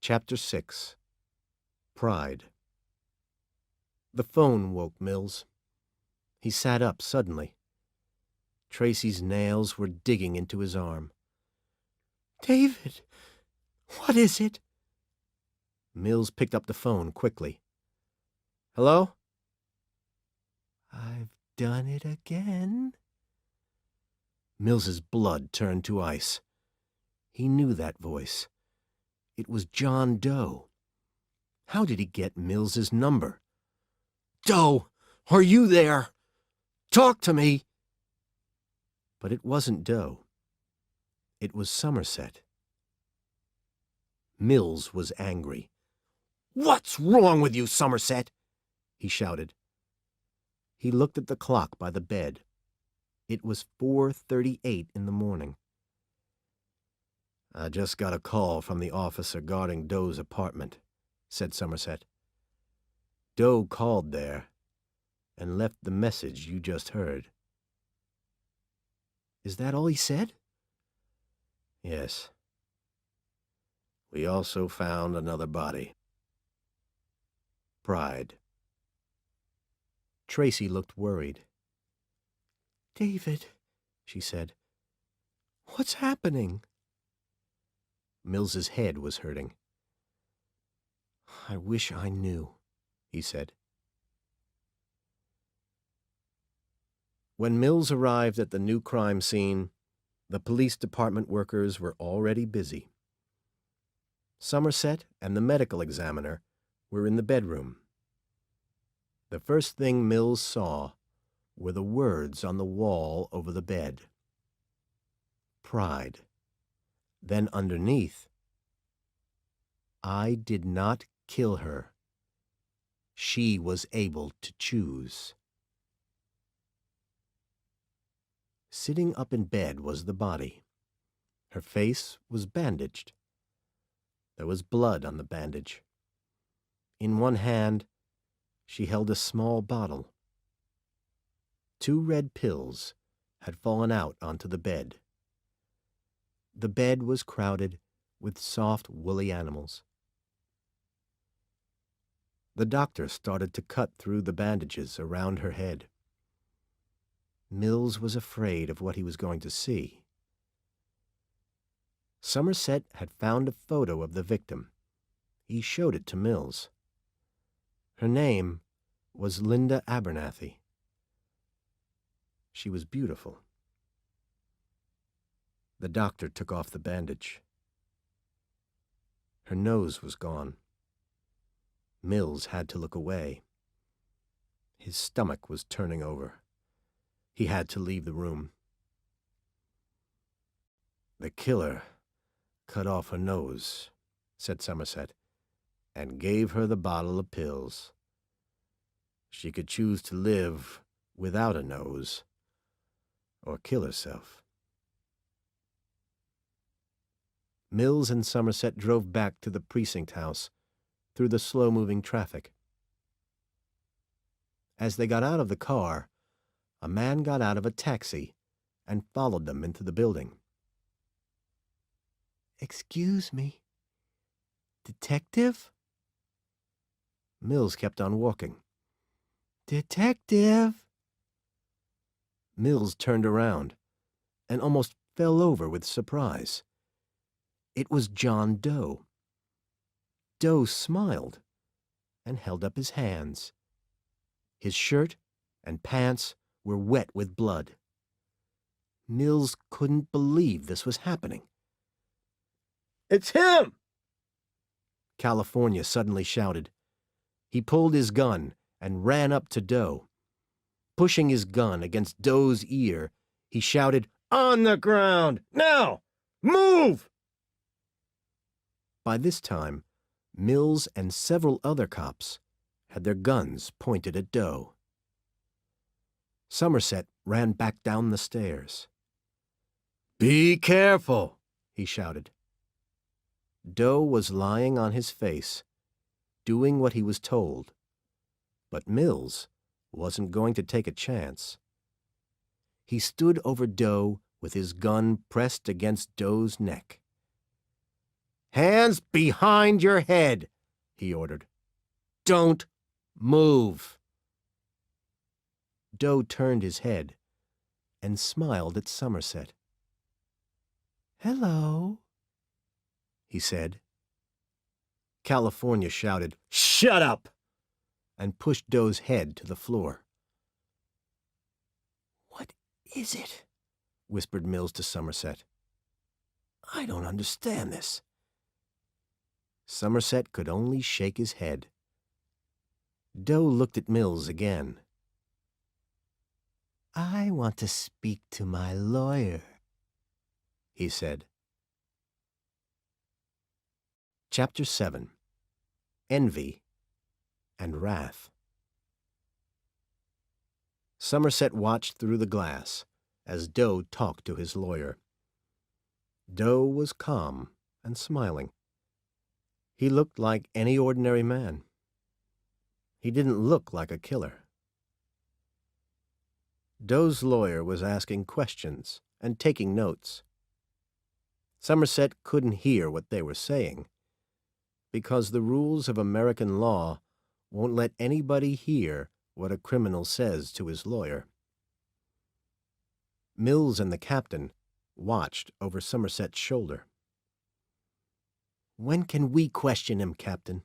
Chapter 6. Pride. The phone woke Mills. He sat up suddenly. Tracy's nails were digging into his arm. David, what is it? Mills picked up the phone quickly. Hello? I've done it again. Mills's blood turned to ice. He knew that voice. It was John Doe. How did he get Mills's number? Doe, are you there? Talk to me! But it wasn't Doe. It was Somerset. Mills was angry. What's wrong with you, Somerset? He shouted. He looked at the clock by the bed. It was 4:38 in the morning. I just got a call from the officer guarding Doe's apartment, said Somerset. Doe called there and left the message you just heard. Is that all he said? Yes. We also found another body. Pride. Tracy looked worried. David, she said. What's happening? Mills's head was hurting. I wish I knew, he said. When Mills arrived at the new crime scene, the police department workers were already busy. Somerset and the medical examiner were in the bedroom. The first thing Mills saw were the words on the wall over the bed. Pride. Then underneath, I did not kill her. She was able to choose. Sitting up in bed was the body. Her face was bandaged. There was blood on the bandage. In one hand, she held a small bottle. 2 red pills had fallen out onto the bed. The bed was crowded with soft, woolly animals. The doctor started to cut through the bandages around her head. Mills was afraid of what he was going to see. Somerset had found a photo of the victim. He showed it to Mills. Her name was Linda Abernathy. She was beautiful. The doctor took off the bandage. Her nose was gone. Mills had to look away. His stomach was turning over. He had to leave the room. The killer cut off her nose, said Somerset, and gave her the bottle of pills. She could choose to live without a nose or kill herself. Mills and Somerset drove back to the precinct house through the slow-moving traffic. As they got out of the car, a man got out of a taxi and followed them into the building. Excuse me. Detective? Mills kept on walking. Detective! Mills turned around and almost fell over with surprise. It was John Doe. Doe smiled and held up his hands. His shirt and pants were wet with blood. Mills couldn't believe this was happening. It's him! California suddenly shouted. He pulled his gun and ran up to Doe. Pushing his gun against Doe's ear, he shouted, On the ground! Now! Move! By this time, Mills and several other cops had their guns pointed at Doe. Somerset ran back down the stairs. Be careful, he shouted. Doe was lying on his face, doing what he was told, but Mills wasn't going to take a chance. He stood over Doe with his gun pressed against Doe's neck. Hands behind your head, he ordered. Don't move. Doe turned his head and smiled at Somerset. Hello, he said. California shouted, "Shut up!" and pushed Doe's head to the floor. what is it? Whispered Mills to Somerset. I don't understand this. Somerset could only shake his head. Doe looked at Mills again. I want to speak to my lawyer, he said. Chapter 7. Envy and Wrath. Somerset watched through the glass as Doe talked to his lawyer. Doe was calm and smiling. He looked like any ordinary man. He didn't look like a killer. Doe's lawyer was asking questions and taking notes. Somerset couldn't hear what they were saying, because the rules of American law won't let anybody hear what a criminal says to his lawyer. Mills and the captain watched over Somerset's shoulder. When can we question him, Captain?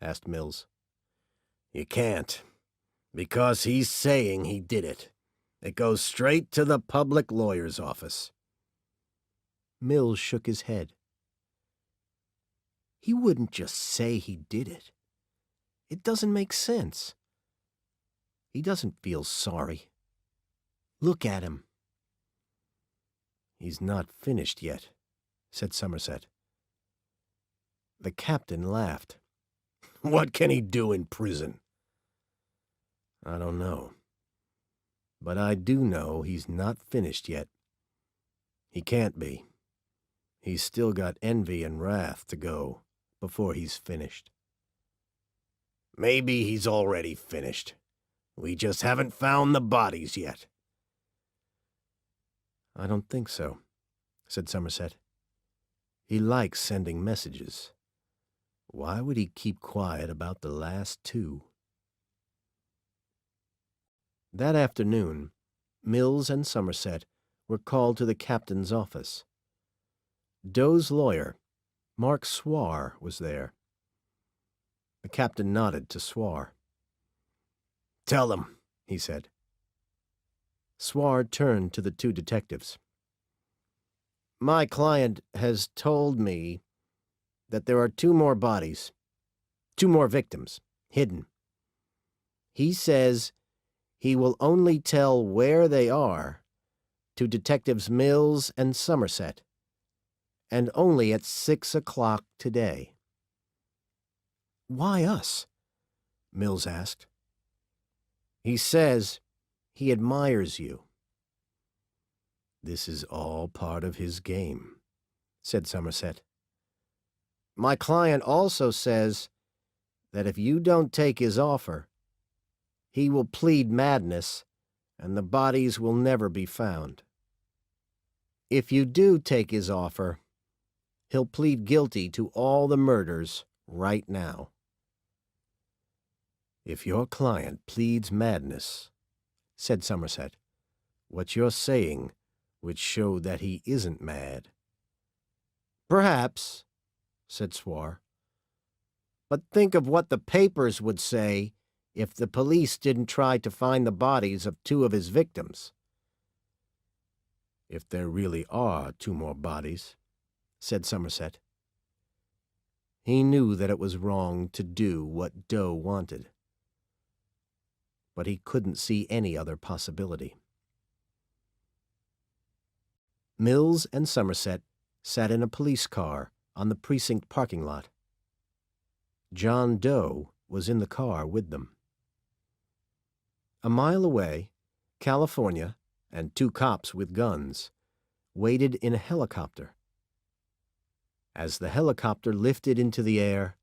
asked Mills. You can't, because he's saying he did it. It goes straight to the public lawyer's office. Mills shook his head. He wouldn't just say he did it. It doesn't make sense. He doesn't feel sorry. Look at him. He's not finished yet, said Somerset. The captain laughed. What can he do in prison? I don't know. But I do know he's not finished yet. He can't be. He's still got envy and wrath to go before he's finished. Maybe he's already finished. We just haven't found the bodies yet. I don't think so, said Somerset. He likes sending messages. Why would he keep quiet about the last two? That afternoon, Mills and Somerset were called to the captain's office. Doe's lawyer, Mark Swar, was there. The captain nodded to Swar. Tell them, he said. Swar turned to the two detectives. My client has told me that there are two more bodies, two more victims, hidden. He says he will only tell where they are to Detectives Mills and Somerset, and only at 6 o'clock today. Why us? Mills asked. He says he admires you. This is all part of his game, said Somerset. My client also says that if you don't take his offer, he will plead madness and the bodies will never be found. If you do take his offer, he'll plead guilty to all the murders right now. If your client pleads madness, said Somerset, what you're saying would show that he isn't mad. Perhaps, said Swar. But think of what the papers would say if the police didn't try to find the bodies of two of his victims. If there really are two more bodies, said Somerset. He knew that it was wrong to do what Doe wanted, but he couldn't see any other possibility. Mills and Somerset sat in a police car on the precinct parking lot. John Doe was in the car with them. A mile away, California and two cops with guns waited in a helicopter. As the helicopter lifted into the air,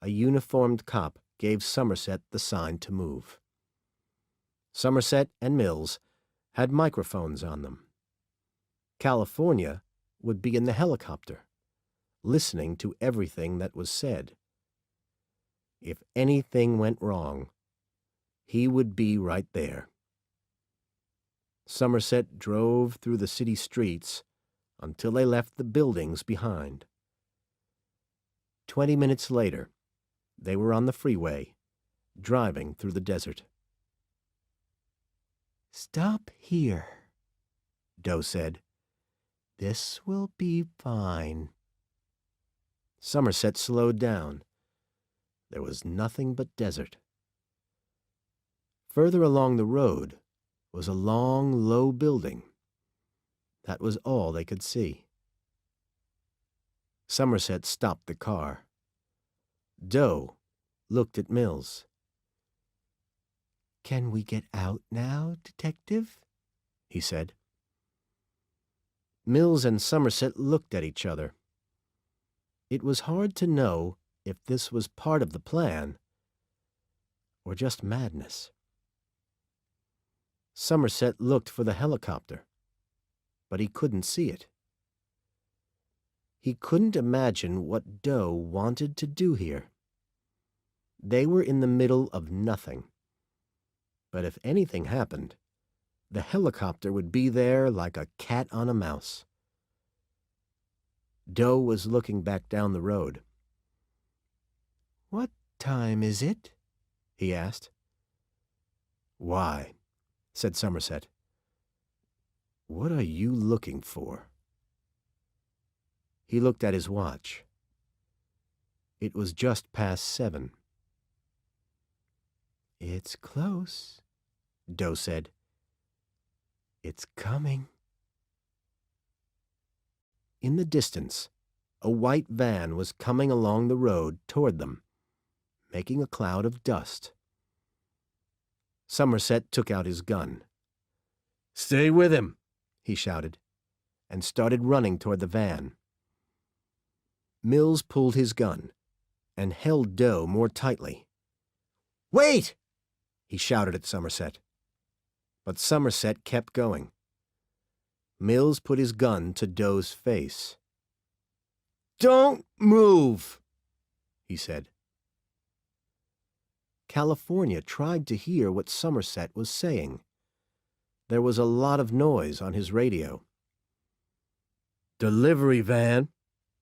a uniformed cop gave Somerset the sign to move. Somerset and Mills had microphones on them. California would be in the helicopter, listening to everything that was said. If anything went wrong, he would be right there. Somerset drove through the city streets until they left the buildings behind. 20 minutes later, they were on the freeway, driving through the desert. "Stop here," Doe said. "This will be fine." Somerset slowed down. There was nothing but desert. Further along the road was a long, low building. That was all they could see. Somerset stopped the car. Doe looked at Mills. "Can we get out now, Detective?" he said. Mills and Somerset looked at each other. It was hard to know if this was part of the plan or just madness. Somerset looked for the helicopter, but he couldn't see it. He couldn't imagine what Doe wanted to do here. They were in the middle of nothing. But if anything happened, the helicopter would be there like a cat on a mouse. Doe was looking back down the road. "What time is it?" he asked. "Why?" said Somerset. "What are you looking for?" He looked at his watch. It was just past 7. "It's close," Doe said. "It's coming." In the distance, a white van was coming along the road toward them, making a cloud of dust. Somerset took out his gun. "Stay with him," he shouted, and started running toward the van. Mills pulled his gun and held Doe more tightly. "Wait!" he shouted at Somerset. But Somerset kept going. Mills put his gun to Doe's face. "Don't move," he said. California tried to hear what Somerset was saying. There was a lot of noise on his radio. "Delivery van,"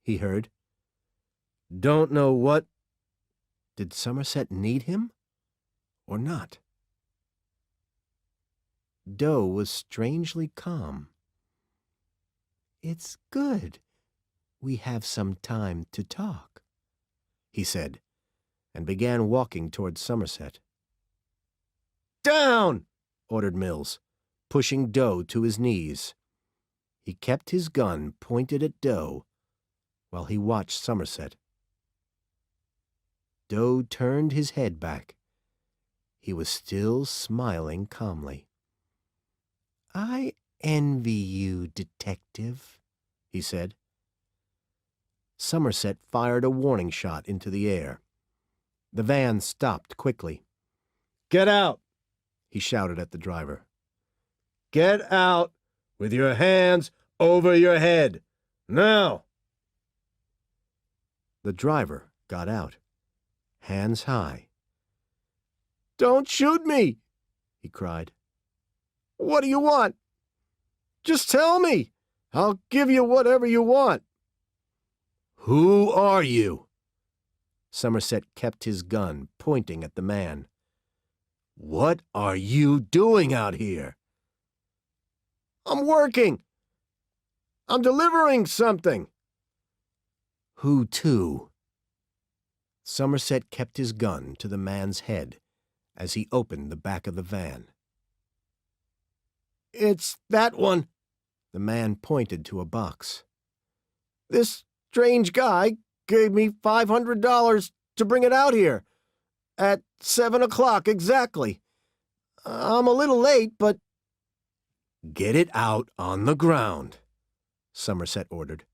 he heard. "Don't know what—" Did Somerset need him or not? Doe was strangely calm. "It's good. We have some time to talk," he said, and began walking toward Somerset. "Down!" ordered Mills, pushing Doe to his knees. He kept his gun pointed at Doe while he watched Somerset. Doe turned his head back. He was still smiling calmly. "I envy you, Detective," he said. Somerset fired a warning shot into the air. The van stopped quickly. "Get out!" he shouted at the driver. "Get out with your hands over your head. Now!" The driver got out, hands high. "Don't shoot me!" he cried. "What do you want? Just tell me. I'll give you whatever you want." "Who are you?" Somerset kept his gun pointing at the man. "What are you doing out here?" "I'm working. I'm delivering something." "Who to?" Somerset kept his gun to the man's head as he opened the back of the van. "It's that one." The man pointed to a box. "This strange guy gave me $500 to bring it out here at 7 o'clock exactly. I'm a little late, but—" "Get it out on the ground," Somerset ordered.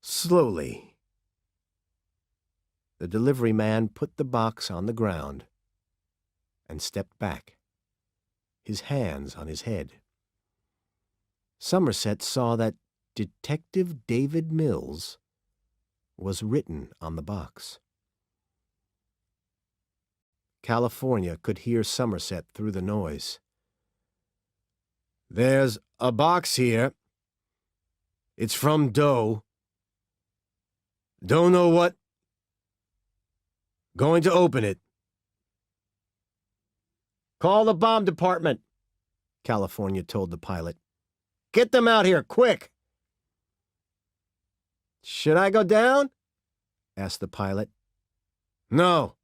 "Slowly." The delivery man put the box on the ground and stepped back, his hands on his head. Somerset saw that Detective David Mills was written on the box. California could hear Somerset through the noise. "There's a box here. It's from Doe. Don't know what. Going to open it." "Call the bomb department," California told the pilot. "Get them out here, quick." "Should I go down?" asked the pilot. "No.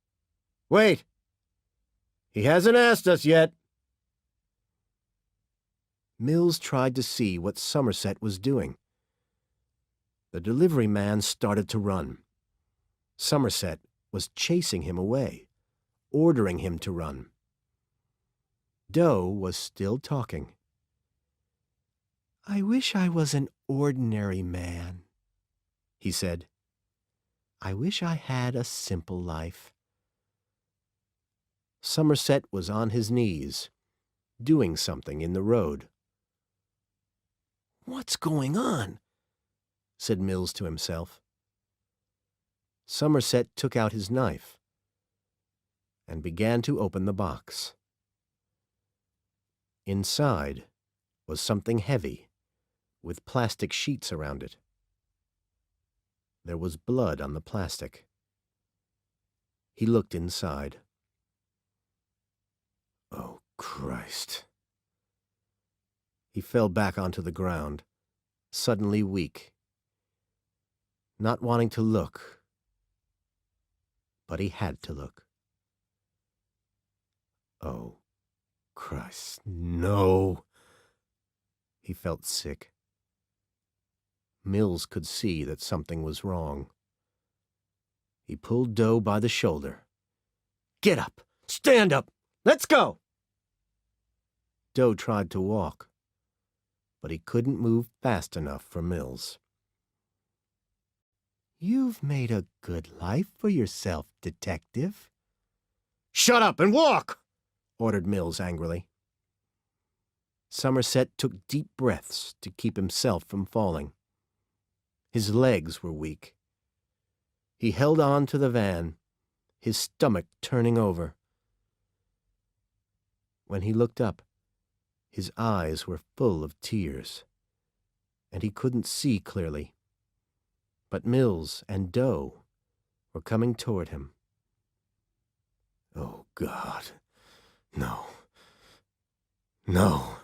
Wait. He hasn't asked us yet." Mills tried to see what Somerset was doing. The delivery man started to run. Somerset was chasing him away, ordering him to run. Doe was still talking. "I wish I was an ordinary man," he said. "I wish I had a simple life." Somerset was on his knees, doing something in the road. "What's going on?" said Mills to himself. Somerset took out his knife and began to open the box. Inside was something heavy, with plastic sheets around it. There was blood on the plastic. He looked inside. "Oh, Christ." He fell back onto the ground, suddenly weak, not wanting to look, but he had to look. "Oh, Christ, no." He felt sick. Mills could see that something was wrong. He pulled Doe by the shoulder. "Get up! Stand up! Let's go!" Doe tried to walk, but he couldn't move fast enough for Mills. "You've made a good life for yourself, detective." "Shut up and walk!" ordered Mills angrily. Somerset took deep breaths to keep himself from falling. His legs were weak. He held on to the van, his stomach turning over. When he looked up, his eyes were full of tears, and he couldn't see clearly. But Mills and Doe were coming toward him. "Oh, God, no. No."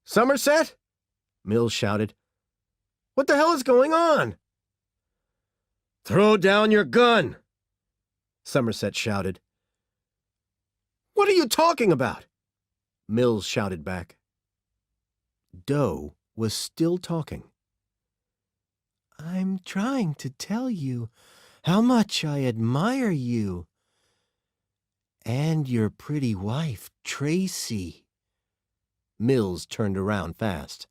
"Somerset!" Mills shouted. "What the hell is going on?" "Throw down your gun!" Somerset shouted. "What are you talking about?" Mills shouted back. Doe was still talking. "I'm trying to tell you how much I admire you. And your pretty wife, Tracy." Mills turned around fast.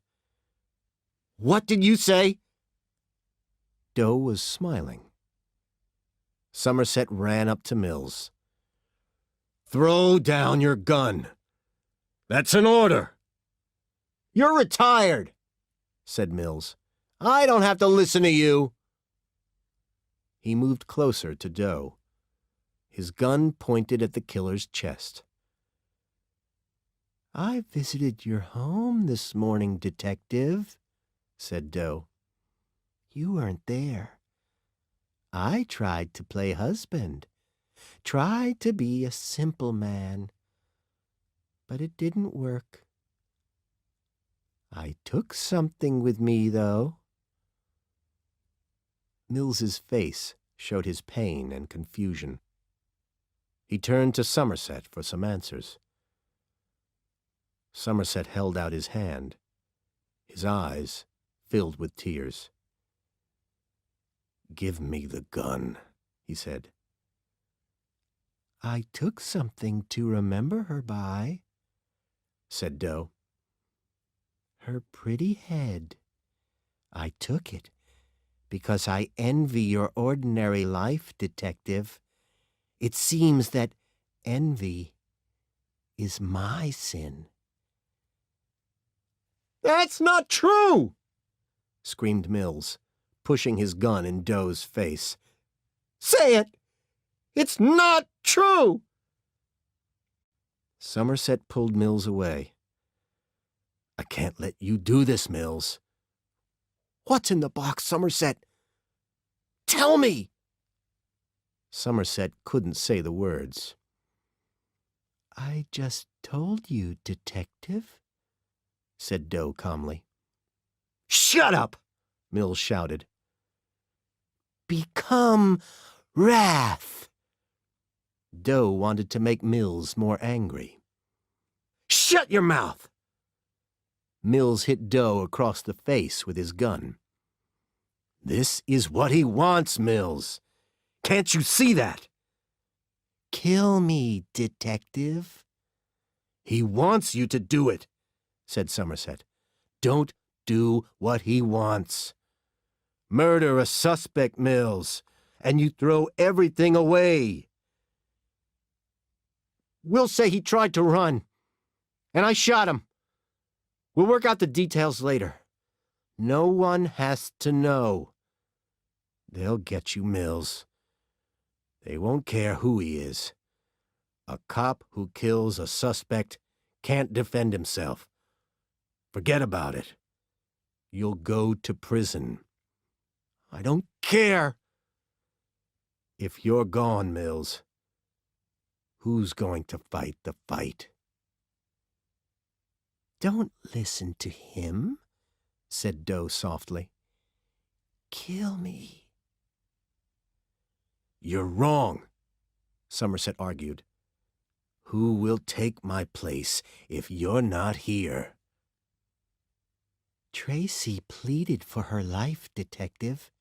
"What did you say?" Doe was smiling. Somerset ran up to Mills. "Throw down your gun. That's an order." "You're retired," said Mills. "I don't have to listen to you." He moved closer to Doe, his gun pointed at the killer's chest. "I visited your home this morning, detective," said Doe. "You weren't there. I tried to play husband, tried to be a simple man, but it didn't work. I took something with me, though." Mills's face showed his pain and confusion. He turned to Somerset for some answers. Somerset held out his hand, his eyes filled with tears. "Give me the gun," he said. "I took something to remember her by," said Doe. "Her pretty head. I took it because I envy your ordinary life, detective. It seems that envy is my sin." "That's not true!" screamed Mills, pushing his gun in Doe's face. "Say it! It's not true!" Somerset pulled Mills away. "I can't let you do this, Mills." "What's in the box, Somerset? Tell me!" Somerset couldn't say the words. "I just told you, Detective," said Doe calmly. "Shut up!" Mills shouted. "Become wrath." Doe wanted to make Mills more angry. "Shut your mouth!" Mills hit Doe across the face with his gun. "This is what he wants, Mills. Can't you see that?" "Kill me, Detective." "He wants you to do it," said Somerset. "Don't do what he wants. Murder a suspect, Mills, and you throw everything away." "We'll say he tried to run, and I shot him. We'll work out the details later. No one has to know." "They'll get you, Mills. They won't care who he is. A cop who kills a suspect can't defend himself. Forget about it. You'll go to prison." "I don't care." "If you're gone, Mills, who's going to fight the fight?" "Don't listen to him," said Doe softly. "Kill me." "You're wrong," Somerset argued. "Who will take my place if you're not here?" "Tracy pleaded for her life, Detective,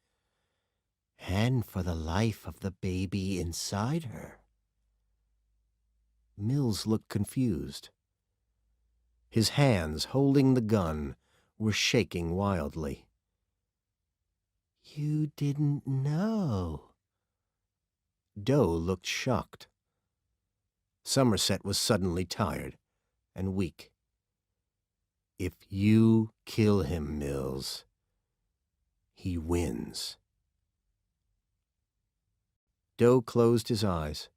and for the life of the baby inside her." Mills looked confused. His hands, holding the gun, were shaking wildly. "You didn't know." Doe looked shocked. Somerset was suddenly tired and weak. "If you kill him, Mills, he wins." Doe closed his eyes,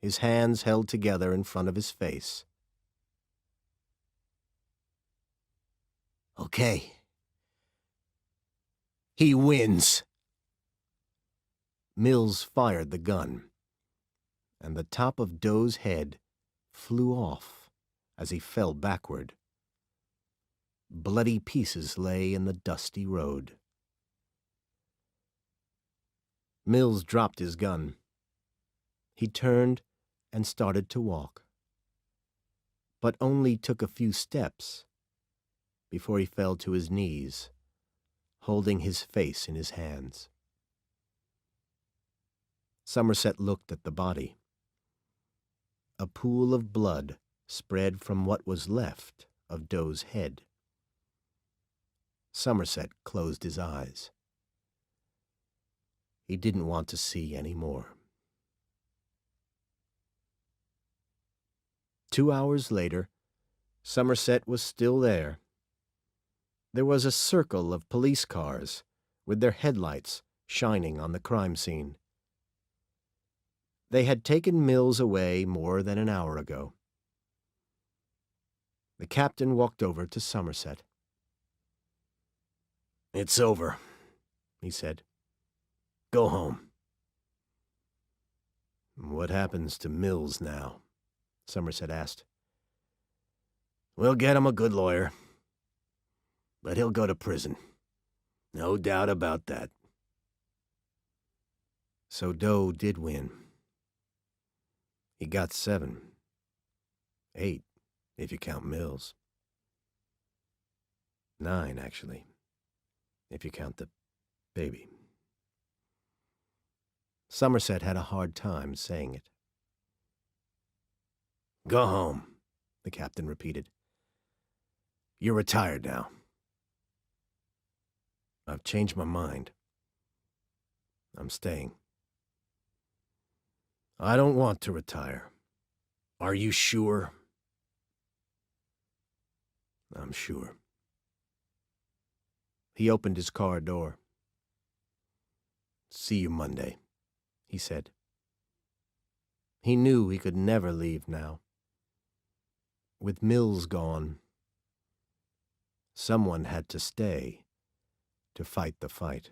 his hands held together in front of his face. "Okay. He wins." Mills fired the gun, and the top of Doe's head flew off as he fell backward. Bloody pieces lay in the dusty road. Mills dropped his gun. He turned and started to walk, but only took a few steps before he fell to his knees, holding his face in his hands. Somerset looked at the body. A pool of blood spread from what was left of Doe's head. Somerset closed his eyes. He didn't want to see any more. 2 hours later, Somerset was still there. There was a circle of police cars with their headlights shining on the crime scene. They had taken Mills away more than an hour ago. The captain walked over to Somerset. "It's over," he said. "Go home." "What happens to Mills now?" Somerset asked. "We'll get him a good lawyer. But he'll go to prison. No doubt about that." So Doe did win. He got 7. 8, if you count Mills. 9, actually, if you count the baby. Somerset had a hard time saying it. "Go home," the captain repeated. "You're retired now." "I've changed my mind. I'm staying." "I don't want to retire." "Are you sure?" "I'm sure." He opened his car door. See you Monday, he said. He knew he could never leave now. With Mills gone, someone had to stay to fight the fight.